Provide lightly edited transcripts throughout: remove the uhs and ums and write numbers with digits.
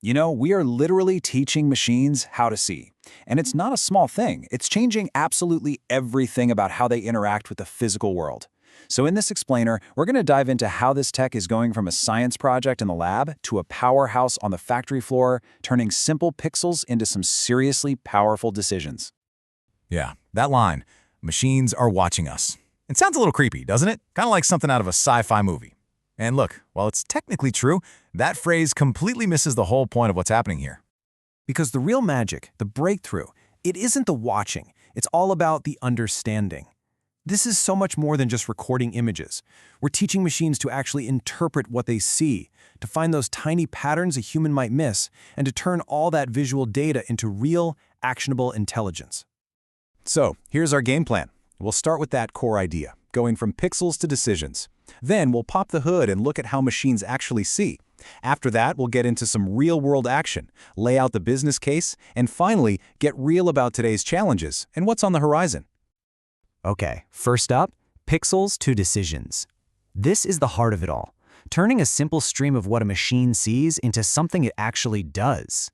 You know, we are literally teaching machines how to see. And it's not a small thing. It's changing absolutely everything about how they interact with the physical world. So in this explainer, we're going to dive into how this tech is going from a science project in the lab to a powerhouse on the factory floor, turning simple pixels into some seriously powerful decisions. Yeah, that line, machines are watching us. It sounds a little creepy, doesn't it? Kind of like something out of a sci-fi movie. And look, while it's technically true, that phrase completely misses the whole point of what's happening here. Because the real magic, the breakthrough, it isn't the watching. It's all about the understanding. This is so much more than just recording images. We're teaching machines to actually interpret what they see, to find those tiny patterns a human might miss, and to turn all that visual data into real, actionable intelligence. So, here's our game plan. We'll start with that core idea, going from pixels to decisions. Then we'll pop the hood and look at how machines actually see. After that, we'll get into some real-world action, lay out the business case, and finally, get real about today's challenges and what's on the horizon. Okay, first up, pixels to decisions. This is the heart of it all, turning a simple stream of what a machine sees into something it actually does.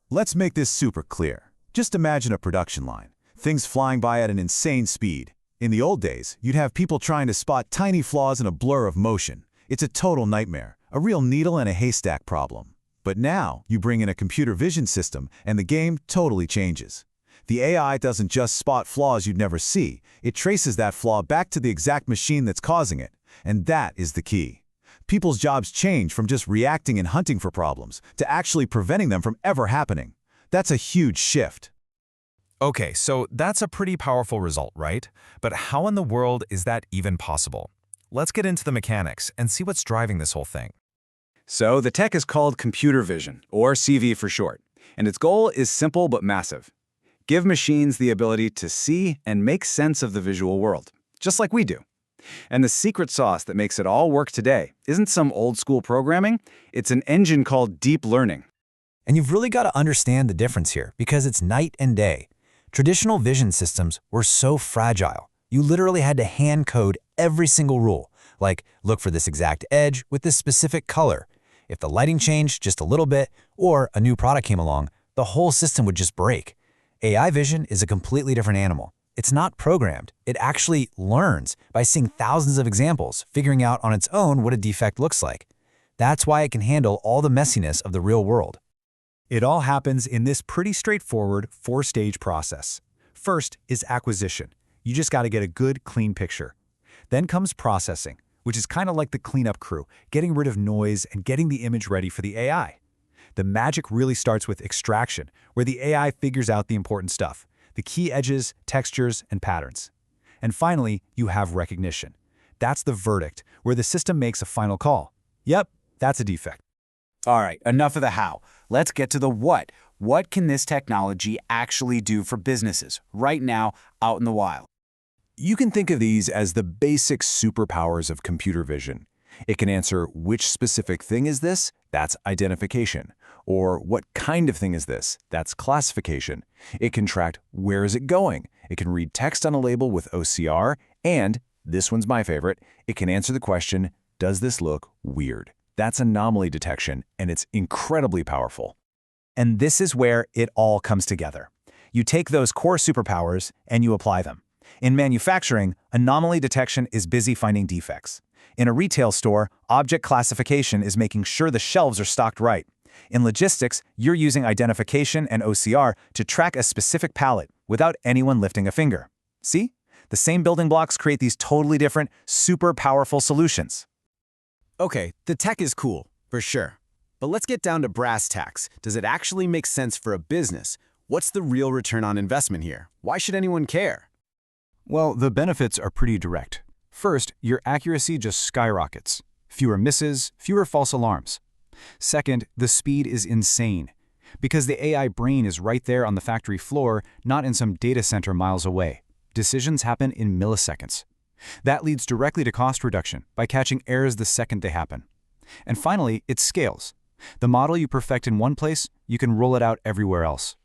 Let's make this super clear. Just imagine a production line, things flying by at an insane speed. In the old days, you'd have people trying to spot tiny flaws in a blur of motion. It's a total nightmare, a real needle in a haystack problem. But now, you bring in a computer vision system, and the game totally changes. The AI doesn't just spot flaws you'd never see, it traces that flaw back to the exact machine that's causing it. And that is the key. People's jobs change from just reacting and hunting for problems to actually preventing them from ever happening. That's a huge shift. Okay, so that's a pretty powerful result, right? But how in the world is that even possible? Let's get into the mechanics and see what's driving this whole thing. So the tech is called computer vision, or CV for short, and its goal is simple but massive. Give machines the ability to see and make sense of the visual world, just like we do. And the secret sauce that makes it all work today isn't some old-school programming, it's an engine called deep learning. And you've really got to understand the difference here, because it's night and day. Traditional vision systems were so fragile. You literally had to hand code every single rule, like look for this exact edge with this specific color. If the lighting changed just a little bit, or a new product came along, the whole system would just break. AI vision is a completely different animal. It's not programmed. It actually learns by seeing thousands of examples, figuring out on its own what a defect looks like. That's why it can handle all the messiness of the real world. It all happens in this pretty straightforward four-stage process. First is acquisition. You just got to get a good, clean picture. Then comes processing, which is kind of like the cleanup crew, getting rid of noise and getting the image ready for the AI. The magic really starts with extraction, where the AI figures out the important stuff, the key edges, textures, and patterns. And finally, you have recognition. That's the verdict, where the system makes a final call. Yep, that's a defect. All right, enough of the how. Let's get to the what. What can this technology actually do for businesses right now out in the wild? You can think of these as the basic superpowers of computer vision. It can answer which specific thing is this? That's identification. Or what kind of thing is this? That's classification. It can track where is it going. It can read text on a label with OCR. And, this one's my favorite, it can answer the question, does this look weird? That's anomaly detection, and it's incredibly powerful. And this is where it all comes together. You take those core superpowers and you apply them. In manufacturing, anomaly detection is busy finding defects. In a retail store, object classification is making sure the shelves are stocked right. In logistics, you're using identification and OCR to track a specific pallet without anyone lifting a finger. See? The same building blocks create these totally different, super powerful solutions. Okay, the tech is cool, for sure. But let's get down to brass tacks. Does it actually make sense for a business? What's the real return on investment here? Why should anyone care? Well, the benefits are pretty direct. First, your accuracy just skyrockets. Fewer misses, fewer false alarms. Second, the speed is insane. Because the AI brain is right there on the factory floor, not in some data center miles away. Decisions happen in milliseconds. That leads directly to cost reduction by catching errors the second they happen. And finally, it scales. The model you perfect in one place, you can roll it out everywhere else.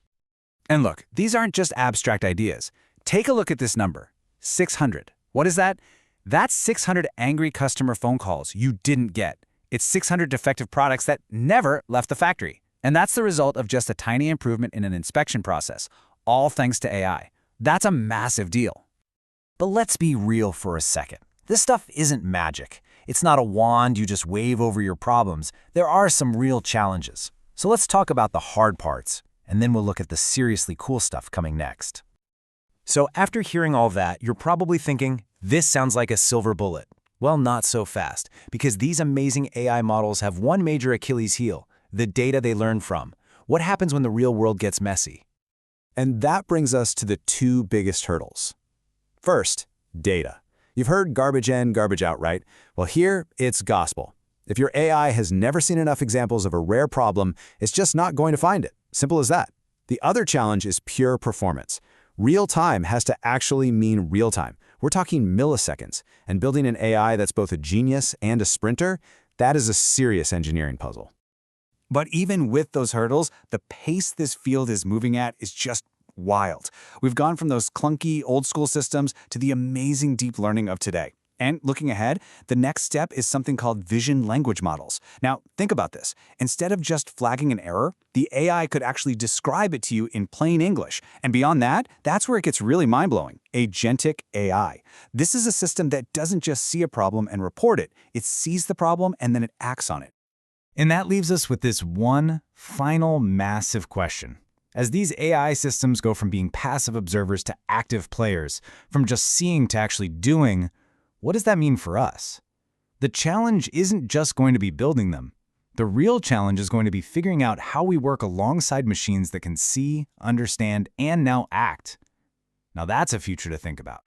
And look, these aren't just abstract ideas. Take a look at this number, 600. What is that? That's 600 angry customer phone calls you didn't get. It's 600 defective products that never left the factory. And that's the result of just a tiny improvement in an inspection process, all thanks to AI. That's a massive deal. But let's be real for a second. This stuff isn't magic. It's not a wand you just wave over your problems. There are some real challenges. So let's talk about the hard parts, and then we'll look at the seriously cool stuff coming next. So after hearing all that, you're probably thinking, this sounds like a silver bullet. Well, not so fast, because these amazing AI models have one major Achilles heel: the data they learn from. What happens when the real world gets messy? And that brings us to the two biggest hurdles. First, data. You've heard garbage in, garbage out, right? Well, here, it's gospel. If your AI has never seen enough examples of a rare problem, it's just not going to find it. Simple as that. The other challenge is pure performance. Real time has to actually mean real time. We're talking milliseconds, and building an AI that's both a genius and a sprinter, that is a serious engineering puzzle. But even with those hurdles, the pace this field is moving at is just wild. We've gone from those clunky, old-school systems to the amazing deep learning of today. And looking ahead, the next step is something called vision language models. Now, think about this. Instead of just flagging an error, the AI could actually describe it to you in plain English. And beyond that, that's where it gets really mind-blowing. Agentic AI. This is a system that doesn't just see a problem and report it. It sees the problem and then it acts on it. And that leaves us with this one final massive question. As these AI systems go from being passive observers to active players, from just seeing to actually doing, what does that mean for us? The challenge isn't just going to be building them. The real challenge is going to be figuring out how we work alongside machines that can see, understand, and now act. Now that's a future to think about.